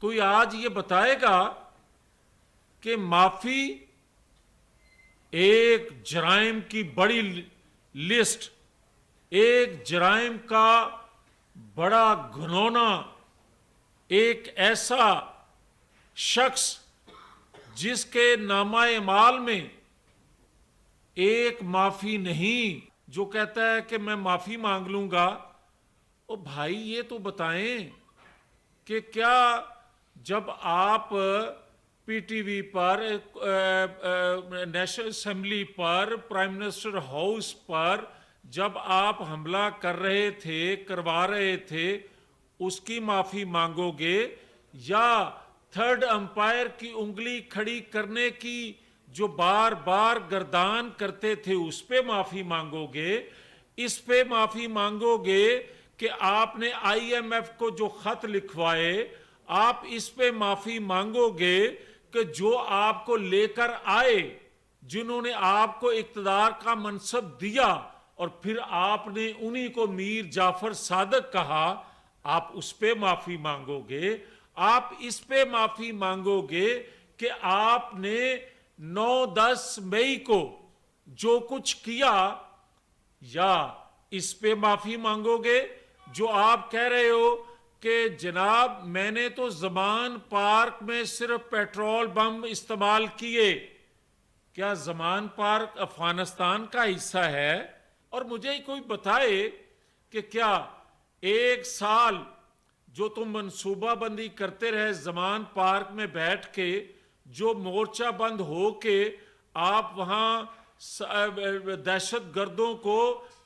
کوئی آج یہ بتائے گا کہ معافی ایک جرائم کی بڑی لسٹ، ایک جرائم کا بڑا گھنونا، ایک ایسا شخص جس کے نامہ اعمال میں ایک معافی نہیں، جو کہتا ہے کہ میں معافی مانگ لوں گا؟ او بھائی یہ تو بتائیں کہ کیا جب آپ پی ٹی وی پر، نیشنل اسمبلی پر، پرائم منسٹر ہاؤس پر جب آپ حملہ کر رہے تھے، کروا رہے تھے، اس کی معافی مانگو گے، یا تھرڈ امپائر کی انگلی کھڑی کرنے کی جو بار بار گردان کرتے تھے اس پہ معافی مانگو گے؟ اس پہ معافی مانگو گے کہ آپ نے آئی ایم ایف کو جو خط لکھوائے، آپ اس پہ معافی مانگو گے کہ جو آپ کو لے کر آئے، جنہوں نے آپ کو اقتدار کا منصب دیا، اور پھر آپ نے انہی کو میر جعفر صادق کہا، آپ اس پہ معافی مانگو گے؟ آپ اس پہ معافی مانگو گے کہ آپ نے 9-10 مئی کو جو کچھ کیا، یا اس پہ معافی مانگو گے جو آپ کہہ رہے ہو کہ جناب میں نے تو زمان پارک میں صرف پیٹرول بم استعمال کیے؟ کیا زمان پارک افغانستان کا حصہ ہے؟ اور مجھے کوئی بتائے کہ کیا ایک سال جو تم منصوبہ بندی کرتے رہے زمان پارک میں بیٹھ کے، جو مورچہ بند ہو کے آپ وہاں دہشت گردوں کو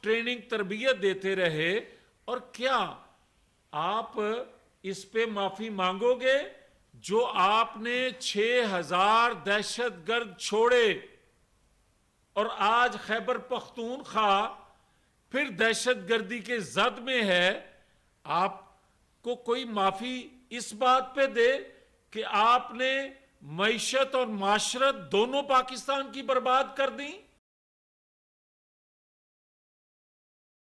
ٹریننگ تربیت دیتے رہے، اور کیا آپ اس پہ معافی مانگو گے جو آپ نے 6,000 دہشت گرد چھوڑے، اور آج خیبر پختونخوا پھر دہشت گردی کے زد میں ہے؟ آپ کو کوئی معافی اس بات پہ دے کہ آپ نے معیشت اور معاشرت دونوں پاکستان کی برباد کر دیں؟